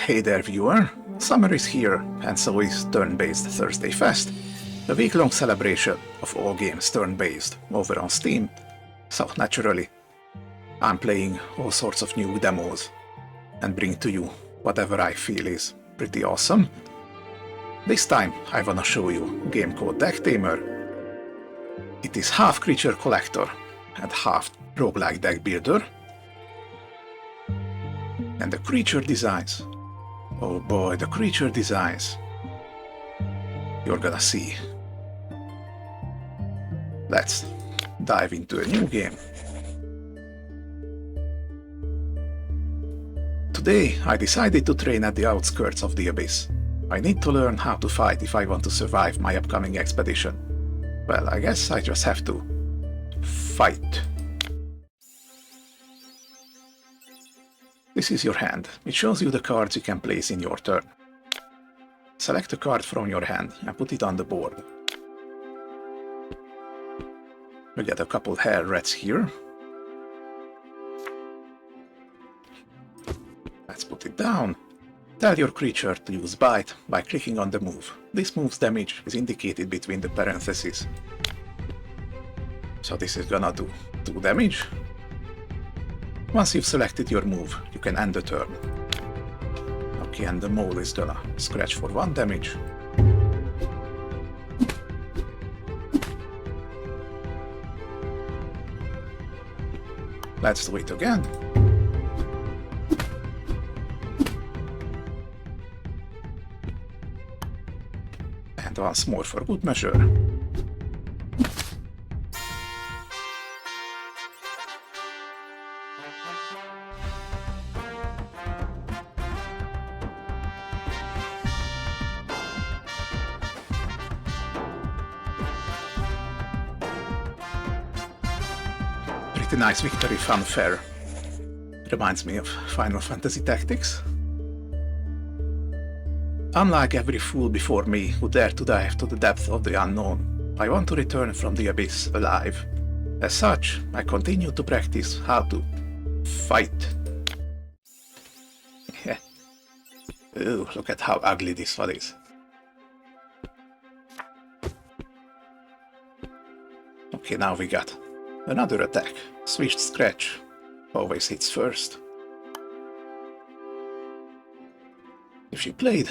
Hey there viewer, summer is here and so is Turn-Based Thursday Fest, a week-long celebration of all games turn-based over on Steam. So naturally, I'm playing all sorts of new demos and bring to you whatever I feel is pretty awesome. This time I wanna show you a game called Decktamer. It is half creature collector and half roguelike deck builder. And the creature designs, oh boy, the creature designs, you're gonna see. Let's dive into a new game. Today I decided to train at the outskirts of the Abyss. I need to learn how to fight if I want to survive my upcoming expedition. Well, I guess I just have to fight. This is your hand. It shows you the cards you can place in your turn. Select a card from your hand and put it on the board. We get a couple hair rats here. Let's put it down. Tell your creature to use bite by clicking on the move. This move's damage is indicated between the parentheses. So this is gonna do 2 damage. Once you've selected your move, you can end the turn. Okay, and the mole is gonna scratch for 1 damage. Let's do it again. And once more for good measure. Pretty nice victory fanfare. Reminds me of Final Fantasy Tactics. Unlike every fool before me who dared to dive to the depths of the unknown, I want to return from the abyss alive. As such, I continue to practice how to fight. Ooh, look at how ugly this one is. Okay, now we got another attack. Switched scratch. Always hits first. If you played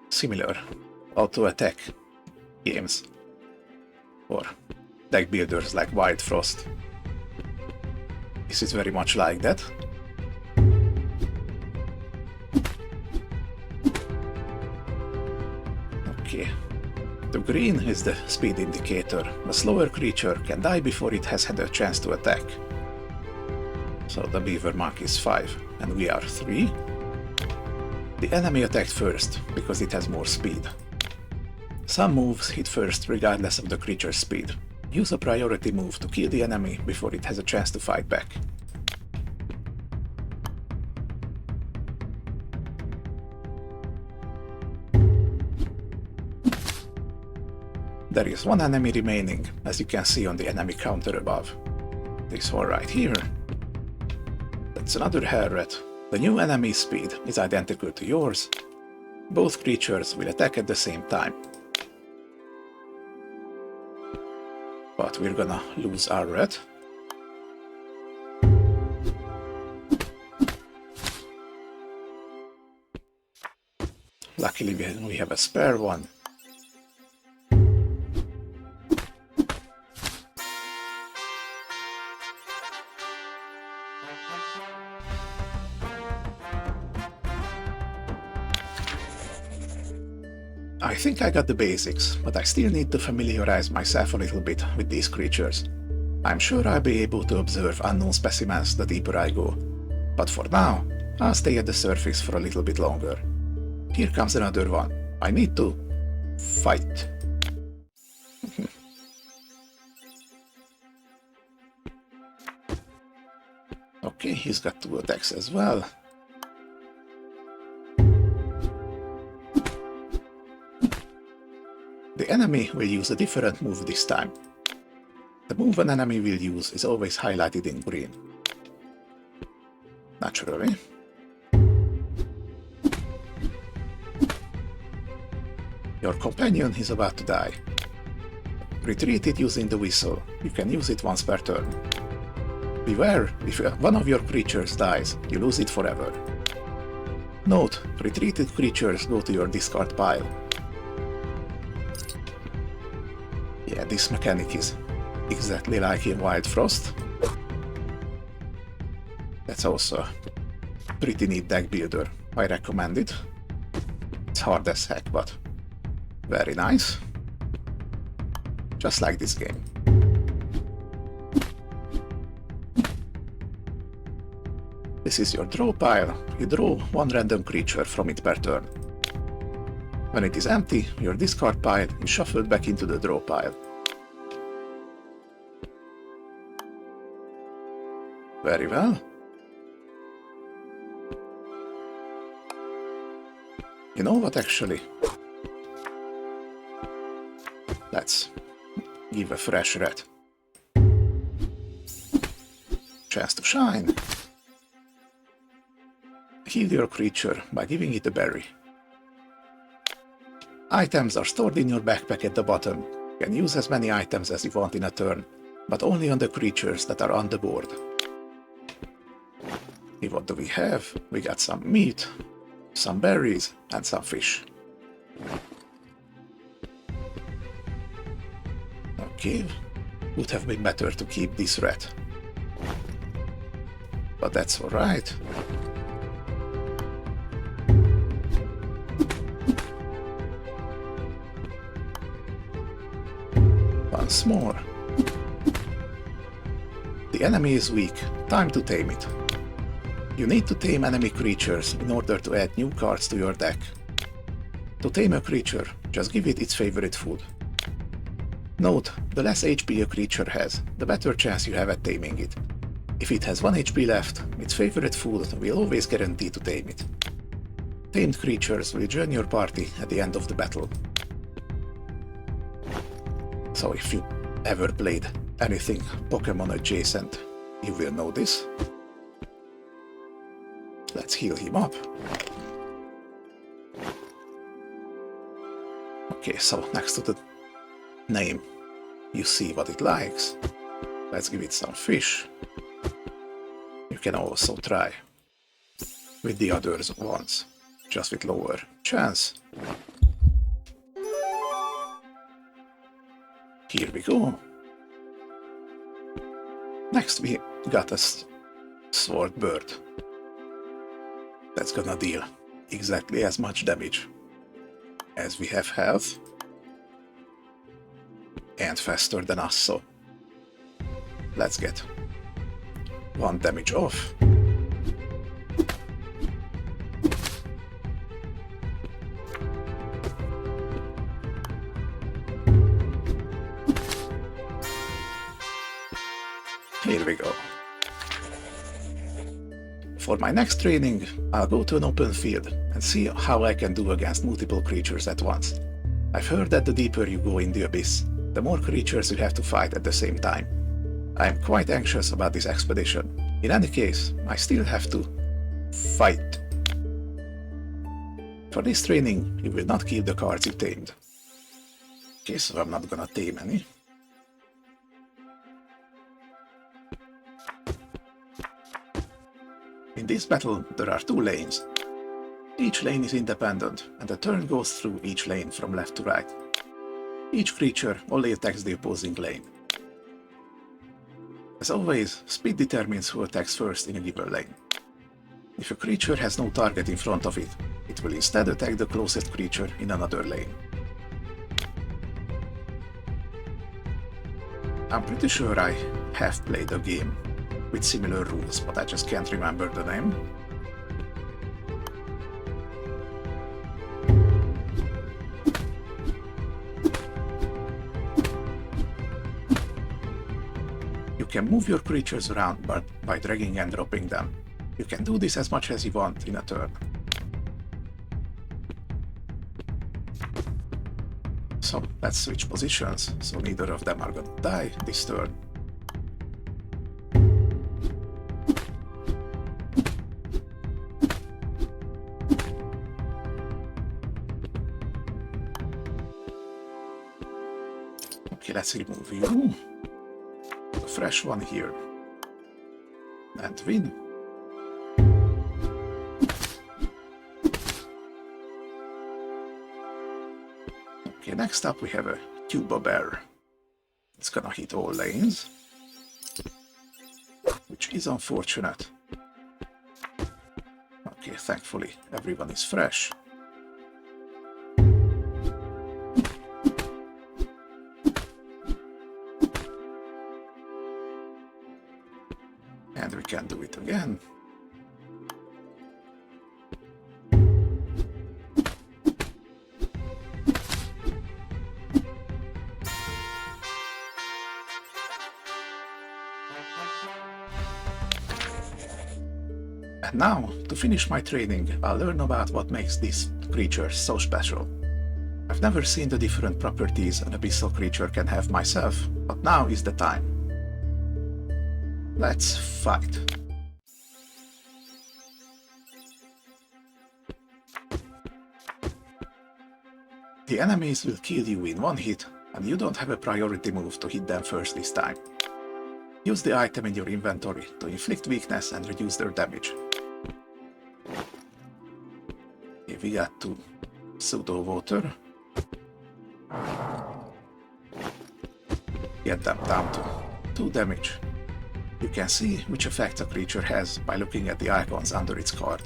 similar auto-attack games or deck builders like Wild Frost, this is very much like that. Okay. The green is the speed indicator. A slower creature can die before it has had a chance to attack. So the beaver monk is 5 and we are 3. The enemy attacked first because it has more speed. Some moves hit first regardless of the creature's speed. Use a priority move to kill the enemy before it has a chance to fight back. There is 1 enemy remaining, as you can see on the enemy counter above. This one right here. That's another hair rat. The new enemy's speed is identical to yours. Both creatures will attack at the same time. But we're gonna lose our rat. Luckily we have a spare one. I think I got the basics, but I still need to familiarize myself a little bit with these creatures. I'm sure I'll be able to observe unknown specimens the deeper I go, but for now, I'll stay at the surface for a little bit longer. Here comes another one. I need to fight. Okay, he's got 2 attacks as well. The enemy will use a different move this time. The move an enemy will use is always highlighted in green. Naturally. Your companion is about to die. Retreat it using the whistle. You can use it once per turn. Beware, if one of your creatures dies, you lose it forever. Note, retreated creatures go to your discard pile. Yeah, this mechanic is exactly like in Wild Frost. That's also a pretty neat deck builder. I recommend it. It's hard as heck, but very nice. Just like this game. This is your draw pile. You draw one random creature from it per turn. When it is empty, your discard pile is shuffled back into the draw pile. Very well. You know what, actually? Let's give a fresh red chance to shine. Heal your creature by giving it a berry. Items are stored in your backpack at the bottom. You can use as many items as you want in a turn, but only on the creatures that are on the board. Okay, what do we have? We got some meat, some berries, and some fish. Okay, would have been better to keep this red. But that's alright. Once more. The enemy is weak. Time to tame it. You need to tame enemy creatures in order to add new cards to your deck. To tame a creature, just give it its favorite food. Note, the less HP a creature has, the better chance you have at taming it. If it has 1 HP left, its favorite food will always guarantee to tame it. Tamed creatures will join your party at the end of the battle. So if you ever played anything Pokemon adjacent, you will know this. Let's heal him up. Okay, so next to the name, you see what it likes. Let's give it some fish. You can also try with the others ones, just with lower chance. Here we go. Next we got a sword bird. That's gonna deal exactly as much damage as we have health and faster than us, so let's get 1 damage off. Here we go. For my next training, I'll go to an open field and see how I can do against multiple creatures at once. I've heard that the deeper you go in the abyss, the more creatures you have to fight at the same time. I am quite anxious about this expedition. In any case, I still have to fight. For this training, you will not kill the cards you tamed. Okay, so I'm not gonna tame any. In this battle, there are 2 lanes. Each lane is independent, and the turn goes through each lane from left to right. Each creature only attacks the opposing lane. As always, speed determines who attacks first in a given lane. If a creature has no target in front of it, it will instead attack the closest creature in another lane. I'm pretty sure I have played a game with similar rules, but I just can't remember the name. You can move your creatures around by dragging and dropping them. You can do this as much as you want in a turn. So let's switch positions, so neither of them are gonna die this turn. Okay, let's remove you. A fresh one here. And win. Okay, next up we have a tuba bear. It's gonna hit all lanes, which is unfortunate. Okay, thankfully everyone is fresh. And we can do it again. And now, to finish my training, I'll learn about what makes these creatures so special. I've never seen the different properties an abyssal creature can have myself, but now is the time. Let's fight. The enemies will kill you in one hit, and you don't have a priority move to hit them first this time. Use the item in your inventory to inflict weakness and reduce their damage. Okay, we got to pseudo water. Get them down to 2 damage. You can see which effects a creature has by looking at the icons under its card.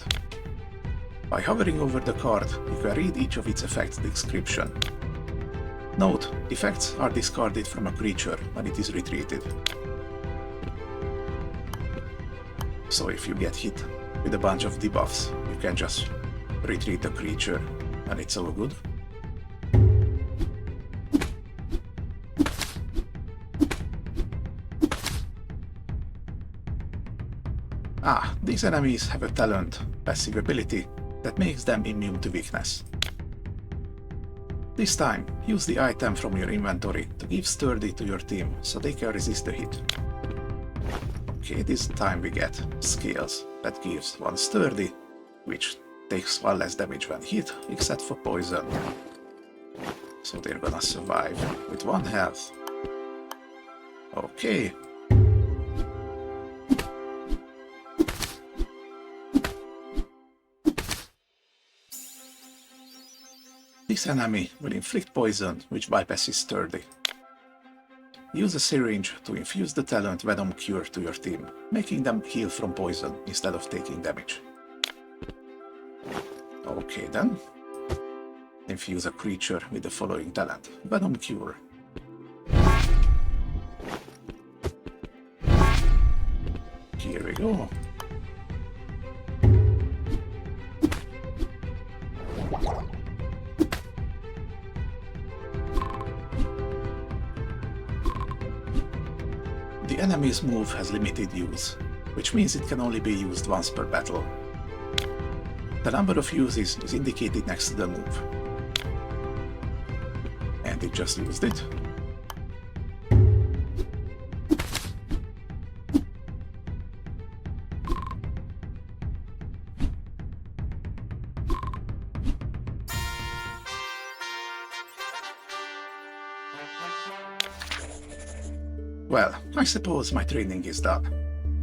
By hovering over the card, you can read each of its effects description. Note, effects are discarded from a creature when it is retreated. So if you get hit with a bunch of debuffs, you can just retreat the creature and it's all good. These enemies have a talent, passive ability, that makes them immune to weakness. This time, use the item from your inventory to give sturdy to your team so they can resist the hit. Okay, this time we get scales that gives 1 sturdy, which takes 1 less damage when hit, except for poison. So they're gonna survive with 1 health. Okay. This enemy will inflict poison, which bypasses sturdy. Use a syringe to infuse the talent Venom Cure to your team, making them heal from poison instead of taking damage. Okay then. Infuse a creature with the following talent, Venom Cure. Here we go. The enemy's move has limited use, which means it can only be used once per battle. The number of uses is indicated next to the move. And it just used it. Well, I suppose my training is done.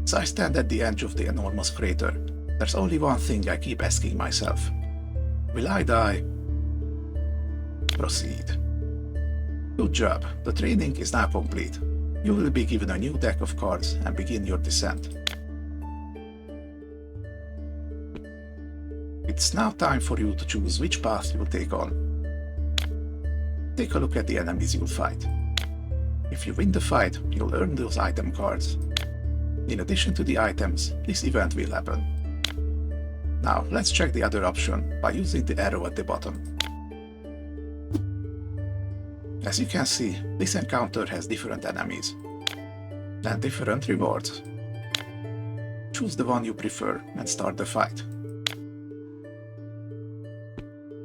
As I stand at the edge of the enormous crater, there's only one thing I keep asking myself. Will I die? Proceed. Good job, the training is now complete. You will be given a new deck of cards and begin your descent. It's now time for you to choose which path you'll take on. Take a look at the enemies you'll fight. If you win the fight, you'll earn those item cards. In addition to the items, this event will happen. Now, let's check the other option by using the arrow at the bottom. As you can see, this encounter has different enemies and different rewards. Choose the one you prefer and start the fight.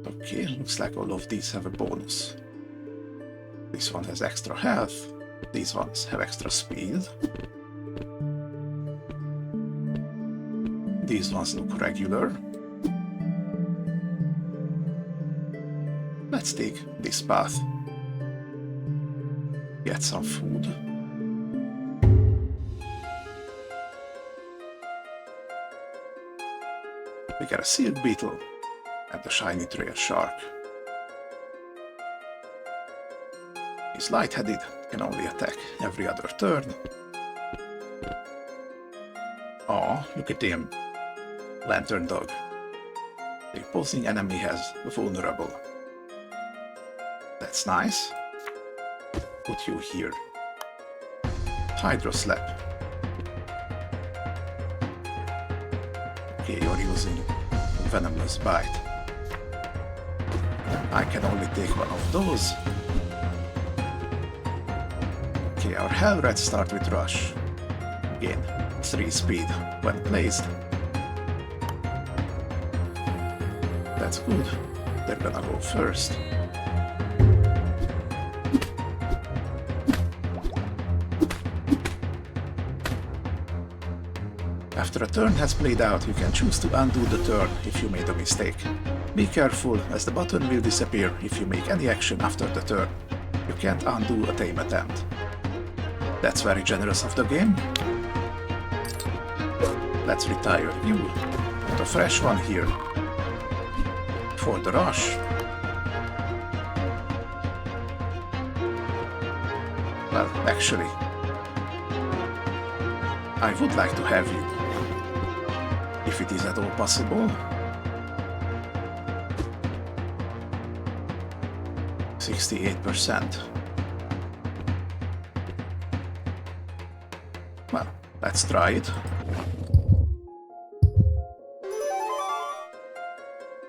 Okay, looks like all of these have a bonus. This one has extra health, these ones have extra speed. These ones look regular. Let's take this path. get some food. We get a silk beetle and a shiny trail shark. He's light-headed, can only attack every other turn. Aw, look at him. Lantern dog. The opposing enemy has vulnerable. That's nice. Put you here. Hydro slap. Okay, you're using venomous bite. I can only take one of those. Okay, our hell rats start with rush. Again, 3 speed when placed. That's good. They're gonna go first. After a turn has played out, you can choose to undo the turn if you made a mistake. Be careful, as the button will disappear if you make any action after the turn. You can't undo a tame attempt. That's very generous of the game. Let's retire you. Put a fresh one here. For the rush. Well, actually, I would like to have you. If it is at all possible. 68%. Well, let's try it.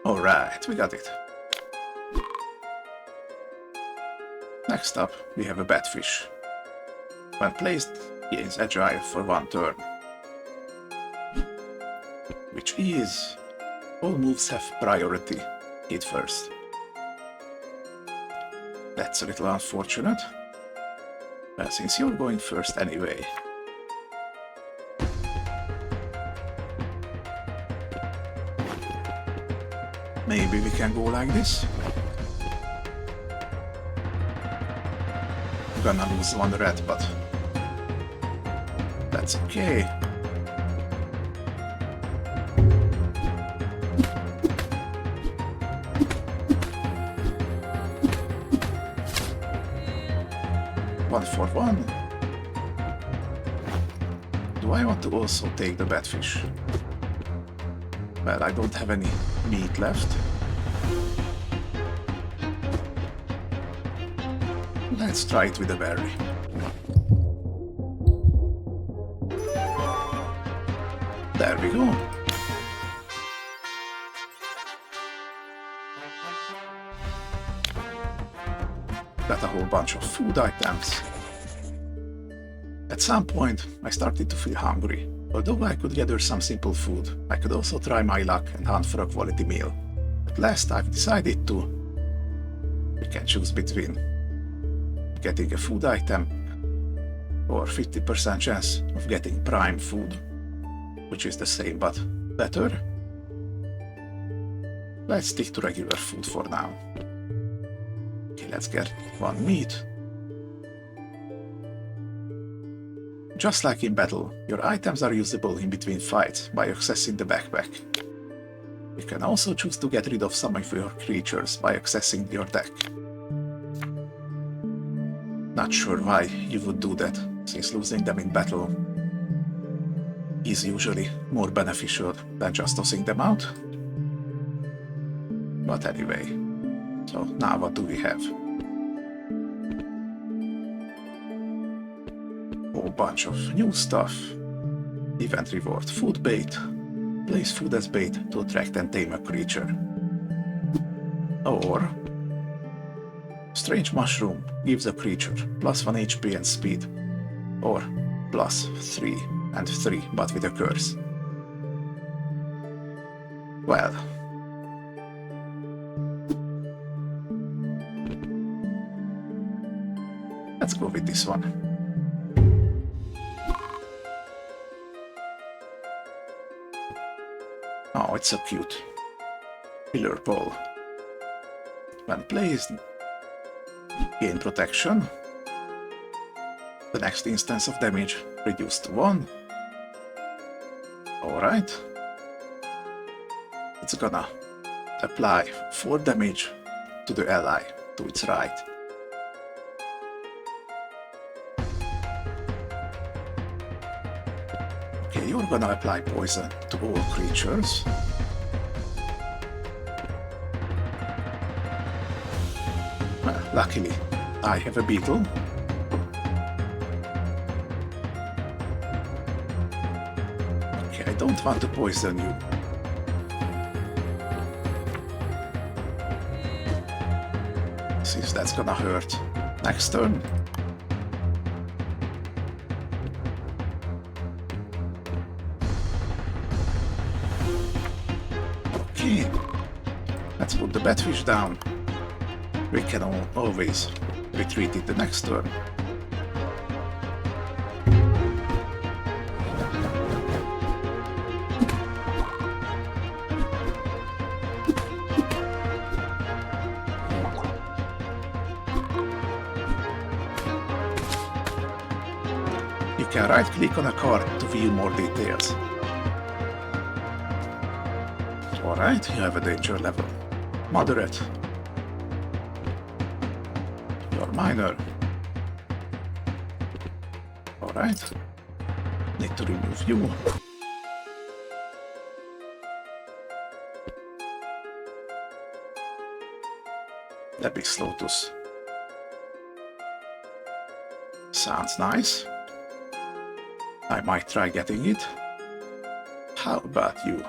Alright, we got it. Next up, we have a batfish. When placed, he is agile for 1 turn. Which is... all moves have priority. Hit first. That's a little unfortunate. Well, since you're going first anyway. Maybe we can go like this. Gonna lose 1 rat, but that's okay. One for 1. Do I want to also take the batfish? Well, I don't have any meat left. Let's try it with a berry. There we go. Got a whole bunch of food items. At some point, I started to feel hungry. Although I could gather some simple food, I could also try my luck and hunt for a quality meal. At last, I've decided to... We can choose between getting a food item or 50% chance of getting prime food, which is the same but better. Let's stick to regular food for now. Okay, let's get 1 meat. Just like in battle, your items are usable in between fights by accessing the backpack. You can also choose to get rid of some of your creatures by accessing your deck. Not sure why you would do that, since losing them in battle is usually more beneficial than just tossing them out. But anyway, so now what do we have? Whole bunch of new stuff. Event reward food bait. Place food as bait to attract and tame a creature. Or strange mushroom gives a creature +1 HP and speed. Or +3 and 3 but with a curse. Well, let's go with this one. Oh, it's so cute. Pillar pole. When placed, gain protection. The next instance of damage reduced to 1. Alright. It's gonna apply 4 damage to the ally to its right. Okay, you're gonna apply poison to all creatures. Well, luckily, I have a beetle. Okay, I don't want to poison you. See if that's gonna hurt. Next turn. Okay, let's put the batfish down. We can always retreat it the next turn. You can right-click on a card to view more details. Alright, you have a danger level. Moderate. You're minor. Alright. Need to remove you. Abyss Lotus. Sounds nice. I might try getting it. How about you?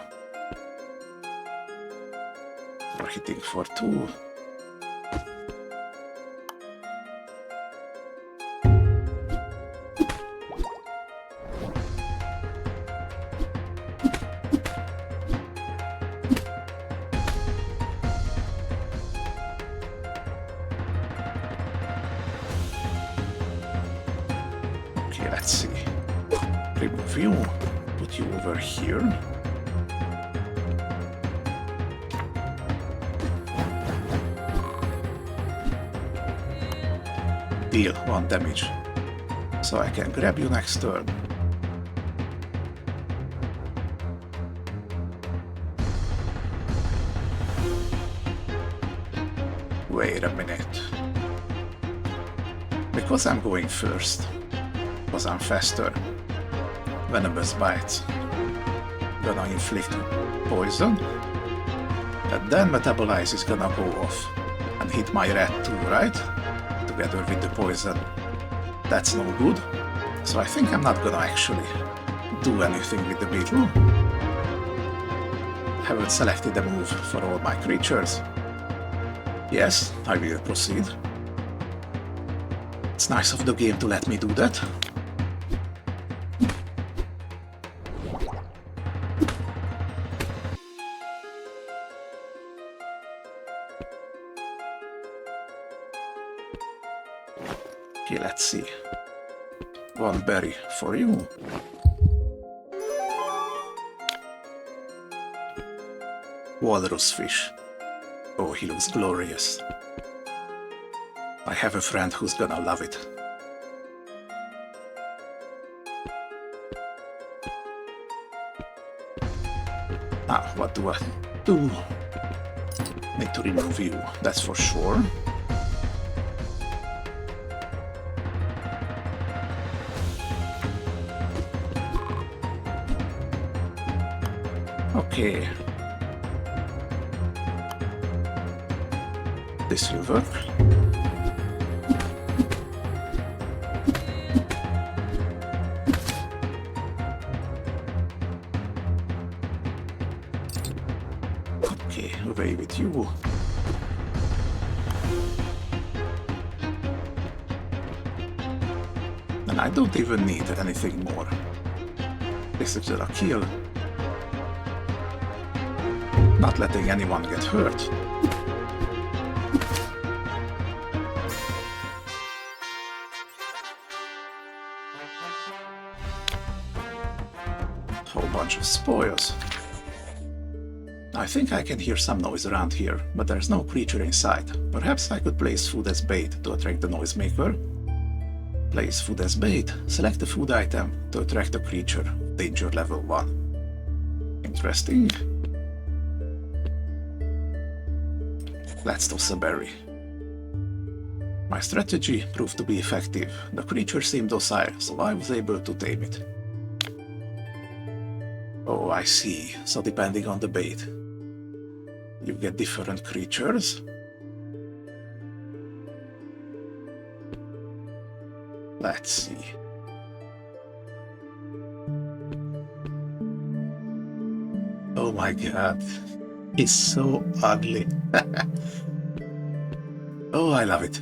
You're hitting for 2. Okay, let's see. Remove you, put you over here. Deal 1 damage, so I can grab you next turn. Wait a minute. Because I'm going first, because I'm faster, Venomous Bite. Gonna inflict poison, and then Metabolize is gonna go off and hit my rat too, right? Together with the poison. That's no good. So I think I'm not gonna actually do anything with the beetle. Haven't selected a move for all my creatures. Yes, I will proceed. It's nice of the game to let me do that. Okay, let's see. 1 berry for you. Walrus fish. Oh, he looks glorious. I have a friend who's gonna love it. Ah, what do I do? Need to remove you, that's for sure. Okay. This will work. Okay, away with you. And I don't even need anything more. This is a kill. Not letting anyone get hurt. Whole bunch of spoils. I think I can hear some noise around here, but there's no creature in sight. Perhaps I could place food as bait to attract the noisemaker. Place food as bait. Select a food item to attract a creature. Danger level 1. Interesting. Let's toss a berry. My strategy proved to be effective. The creature seemed docile, so I was able to tame it. Oh, I see. So depending on the bait, you get different creatures. Let's see. Oh my god. He's so ugly. Oh, I love it.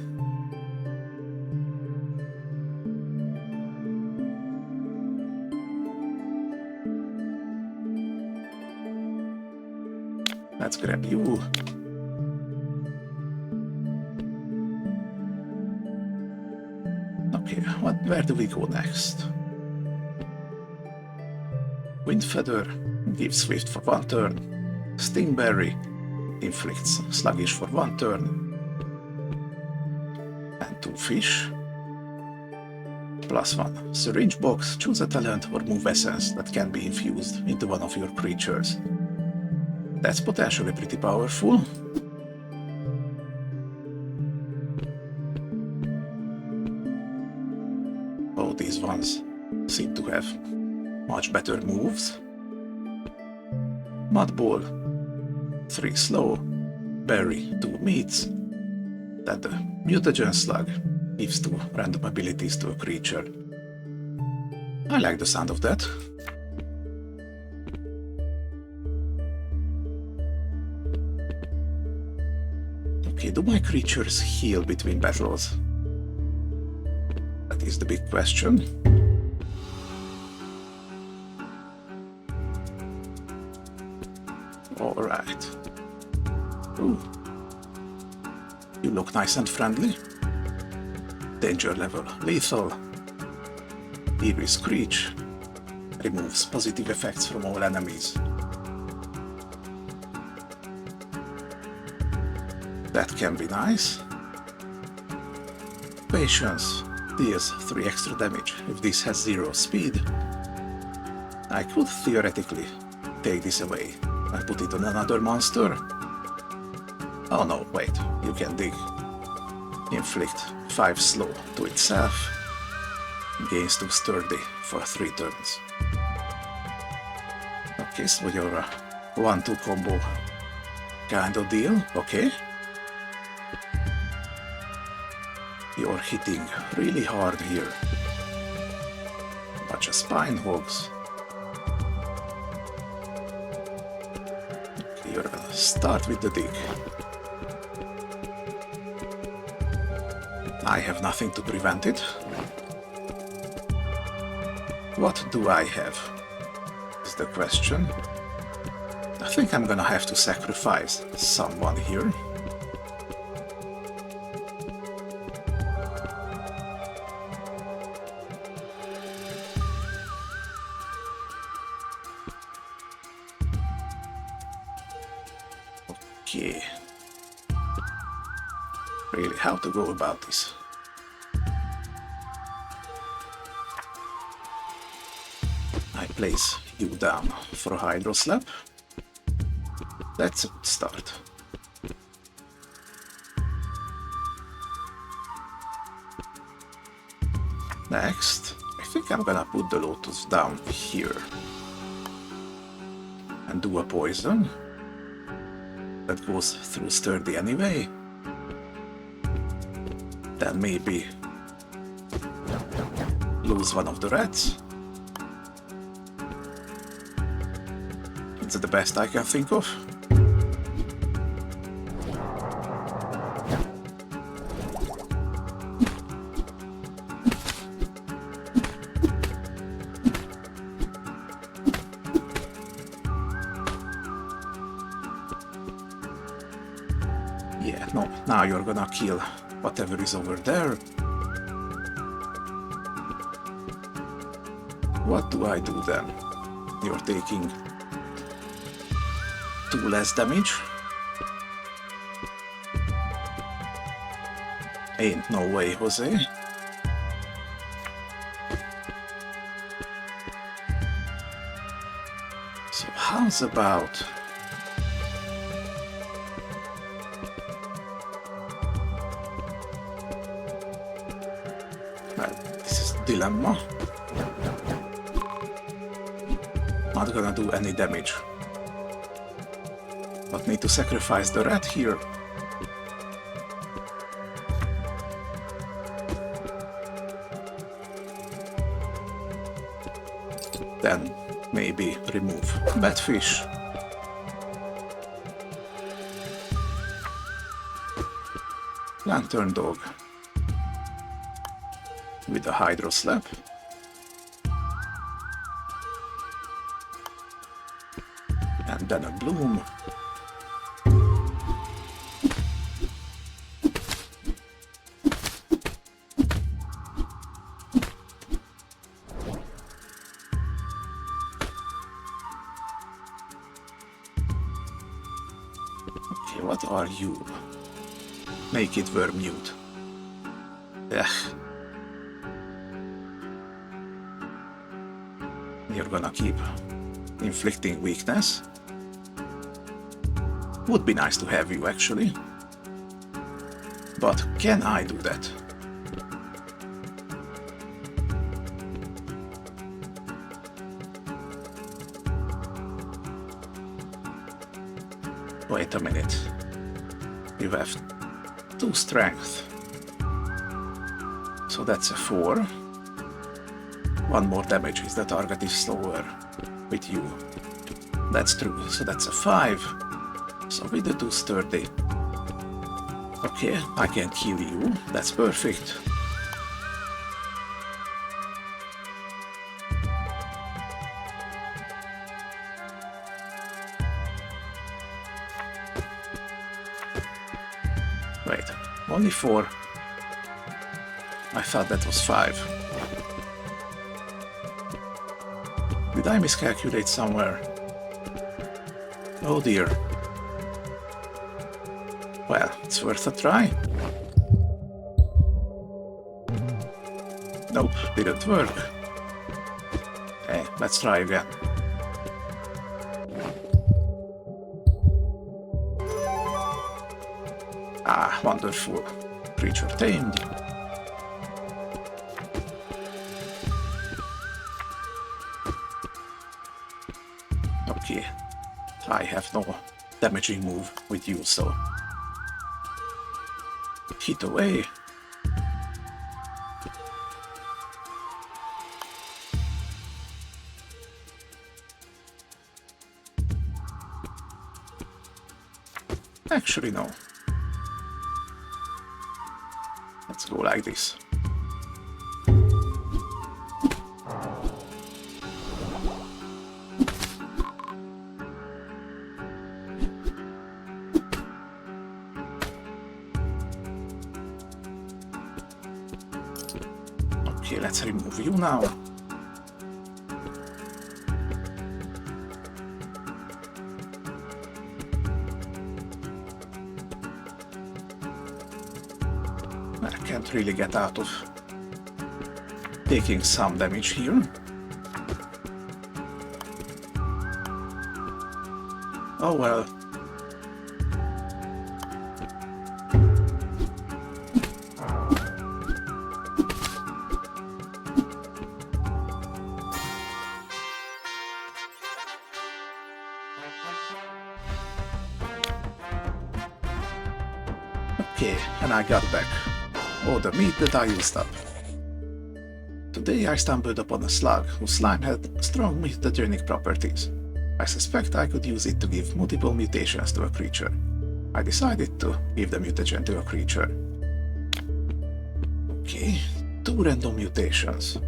Let's grab you. Okay, where do we go next? Windfeather gives swift for 1 turn. Stingberry inflicts sluggish for 1 turn. And 2 fish. +1. Syringe box, choose a talent or move essence that can be infused into one of your creatures. That's potentially pretty powerful. Oh, these ones seem to have much better moves. Mudball, 3 slow, berry, 2 meats. Then the mutagen slug gives 2 random abilities to a creature. I like the sound of that. Okay, do my creatures heal between battles? That is the big question. Alright. Ooh. You look nice and friendly. Danger level lethal. Eerie Screech. Removes positive effects from all enemies. That can be nice. Patience deals 3 extra damage if this has 0 speed. I could theoretically take this away and put it on another monster. Oh no, wait, you can dig. Inflict 5 slow to itself. Gains 2 sturdy for 3 turns. Okay, so you're a 1-2 combo kind of deal, okay. You're hitting really hard here. Bunch of spine hogs. Okay, you're gonna start with the dig. I have nothing to prevent it. What do I have? Is the question. I think I'm gonna have to sacrifice someone here. Okay. Really, how to go about this? I place you down for a Hydro Slap. That's a good start. Next, I think I'm gonna put the Lotus down here and do a poison that goes through sturdy anyway. Then maybe lose one of the rats. It's the best I can think of. Yeah, no, now you're gonna kill whatever is over there. What do I do then? You're taking 2 less damage. Ain't no way, Jose. How's about... Well, this is a dilemma. Not gonna do any damage. But need to sacrifice the rat here. Then maybe remove batfish. Lantern dog with a hydro slap. And then a bloom. What are you? Make it vermute. Ugh. You're gonna keep inflicting weakness. Would be nice to have you, actually. But can I do that? Wait a minute. You have 2 strength. So that's a 4. 1 more damage if the target is slower with you. That's true, so that's a 5. So with the 2 sturdy. Okay, I can kill you. That's perfect. Wait, only 4. I thought that was 5. Did I miscalculate somewhere? Oh dear. Well, it's worth a try. Nope, didn't work. Okay, let's try again. Ah, wonderful. Creature tamed. Okay, I have no damaging move with you, so... hit away. Actually, no. Let's go like this. Okay, let's remove you now. I can't really get out of taking some damage here. Oh well. Okay, and I got back all the meat that I used up. Today I stumbled upon a slug whose slime had strong mutagenic properties. I suspect I could use it to give multiple mutations to a creature. I decided to give the mutagen to a creature. Okay, 2 random mutations.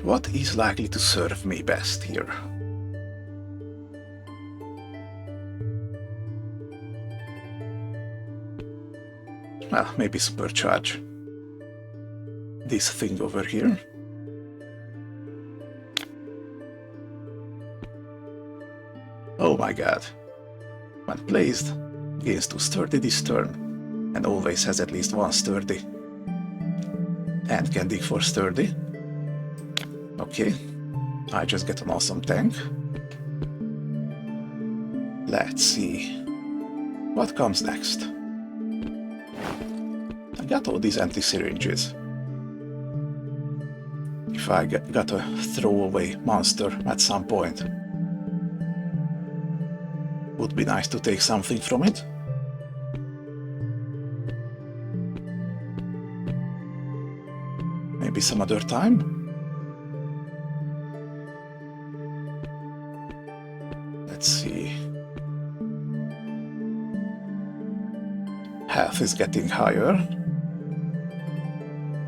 What is likely to serve me best here? Well, maybe supercharge this thing over here. Oh my god. When placed, gains 2 sturdy this turn, and always has at least 1 sturdy. And can dig for sturdy. Okay. I just get an awesome tank. Let's see. What comes next? I got all these empty syringes. If I got a throwaway monster at some point, would be nice to take something from it. Maybe some other time. Let's see. Health is getting higher.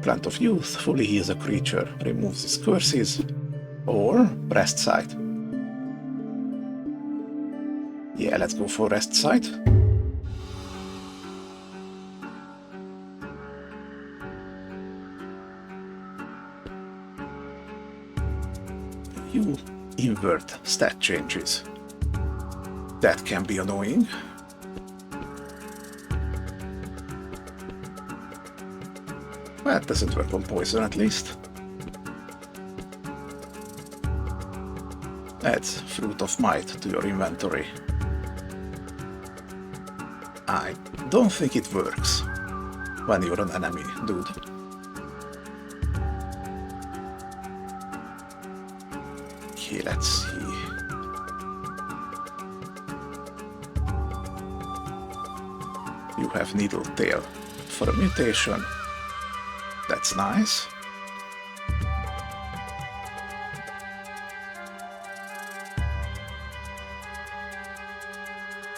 Plant of Youth fully heals a creature, removes its curses, or Rest Sight. Yeah, let's go for Rest Sight. You invert stat changes. That can be annoying. Well, it doesn't work on poison at least. Adds Fruit of Might to your inventory. I don't think it works when you're an enemy, dude. Okay, let's see. You have Needle Tail for a mutation. That's nice.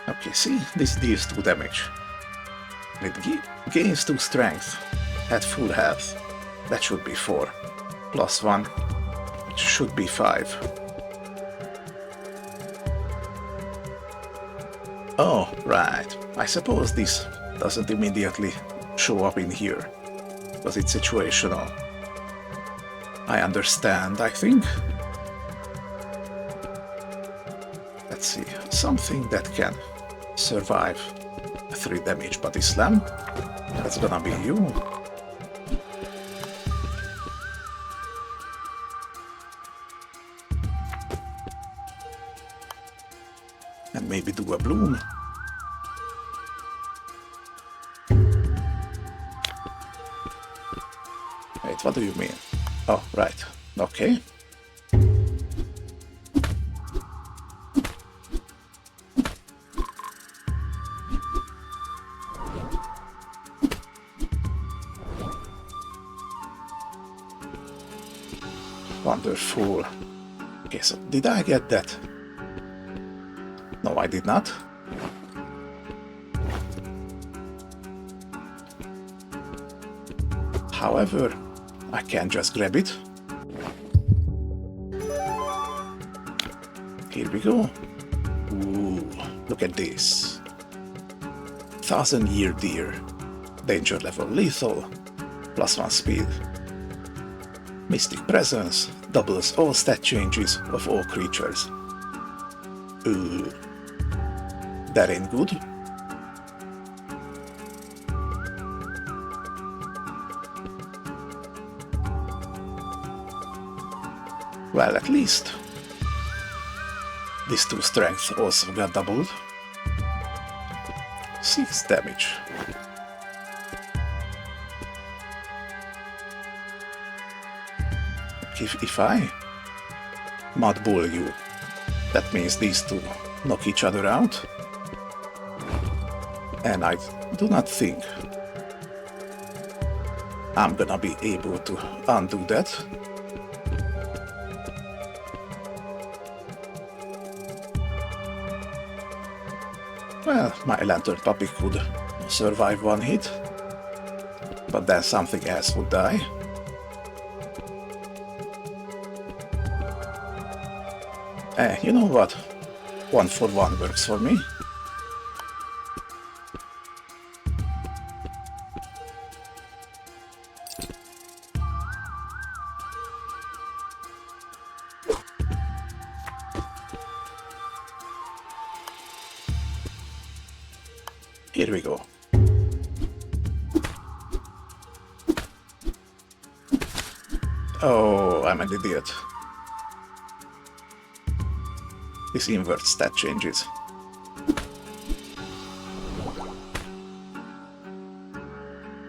Okay, see, this deals 2 damage. It gains 2 strength at full health. That should be 4. Plus 1, which should be 5. Oh, right. I suppose this doesn't immediately show up in here, because it's situational. I understand, I think. Let's see, something that can survive a 3 damage body slam. That's gonna be you. And maybe do a bloom. Wait, what do you mean? Oh, right. Okay. Wonderful. Okay, so did I get that? No, I did not. However, I can just grab it. Here we go. Ooh, look at this. 1000-year deer. Danger level lethal. +1 speed. Mystic presence. Doubles all stat changes of all creatures. Ooh. That ain't good. Well, at least these 2 strength also got doubled. 6 damage. If I Mud Bull you, that means these 2 knock each other out. And I do not think I'm gonna be able to undo that. Well, my Lantern Puppy could survive 1 hit, but then something else would die. You know what? 1 for 1 works for me. Here we go. Oh, I'm an idiot. This inverts stat changes.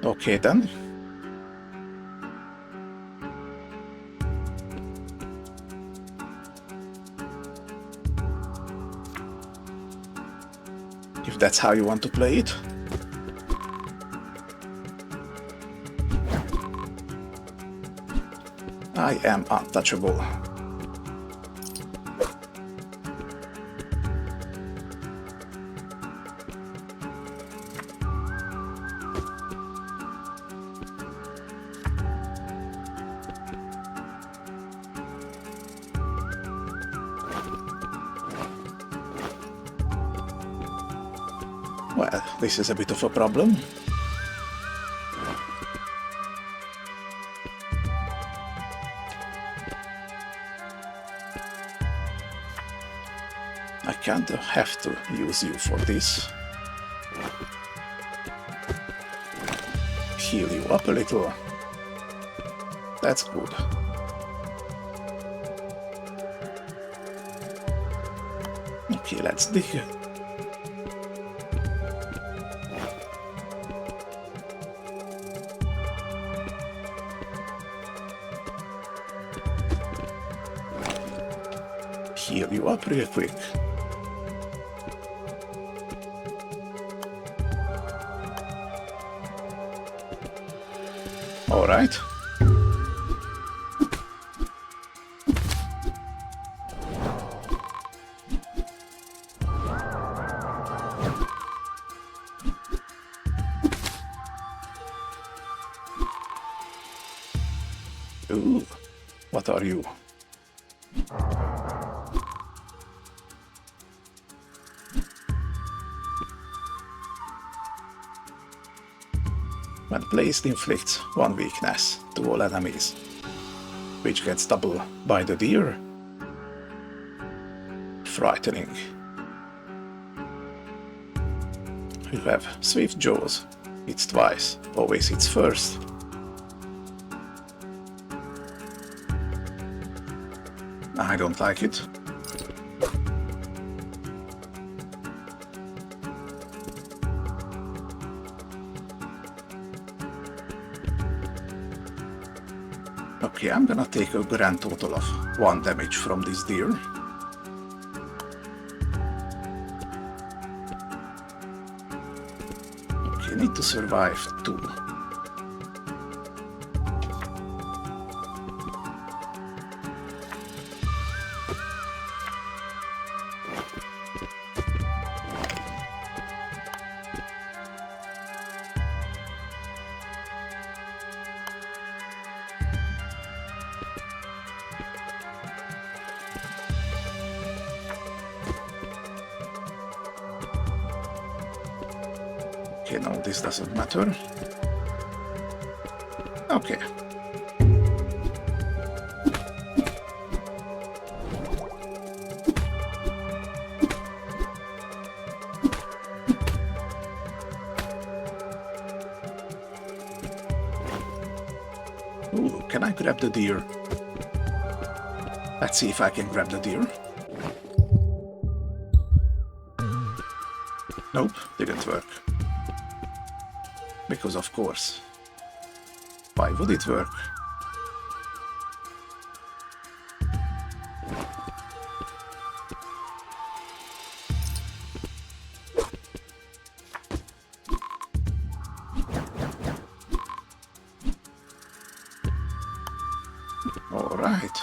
Okay then. If that's how you want to play it. I am untouchable. Well, this is a bit of a problem. I can't have to use you for this. Heal you up a little. That's good. Okay, let's dig. Heal you up real quick. All right. Ooh, what are you? When placed, inflicts one weakness to all enemies, which gets double by the deer. Frightening. You have swift jaws. Hits twice, always hits first. I don't like it. Okay, I'm gonna take a grand total of 1 damage from this deer. Okay, need to survive 2. Okay, no, this doesn't matter. Okay. Ooh, can I grab the deer? Let's see if I can grab the deer. Nope, didn't work. Because of course. Why would it work? All right.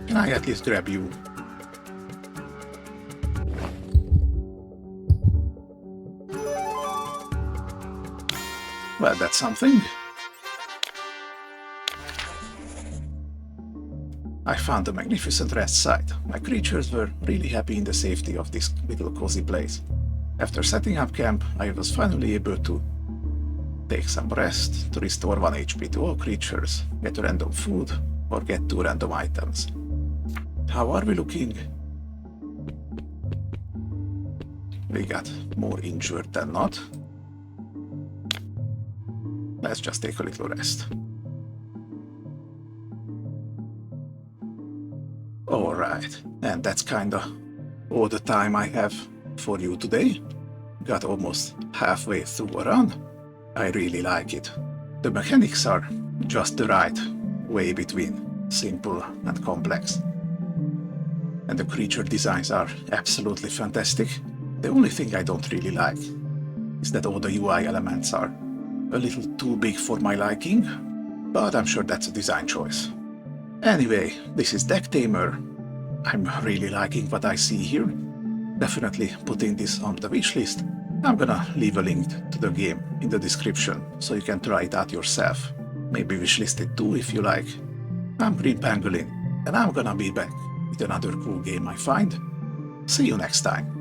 Can I at least grab you? Well, that's something. I found a magnificent rest site. My creatures were really happy in the safety of this little cozy place. After setting up camp, I was finally able to Take some rest to restore 1 HP to all creatures, get random food, or get 2 random items. How are we looking? We got more injured than not. Let's just take a little rest. Alright, and that's kinda all the time I have for you today. Got almost halfway through a run. I really like it. The mechanics are just the right way between simple and complex. And the creature designs are absolutely fantastic. The only thing I don't really like is that all the UI elements are a little too big for my liking, but I'm sure that's a design choice. Anyway, this is Decktamer. I'm really liking what I see here. Definitely putting this on the wishlist. I'm gonna leave a link to the game in the description so you can try it out yourself. Maybe wishlist it too if you like. I'm Green Pangolin, and I'm gonna be back with another cool game I find. See you next time.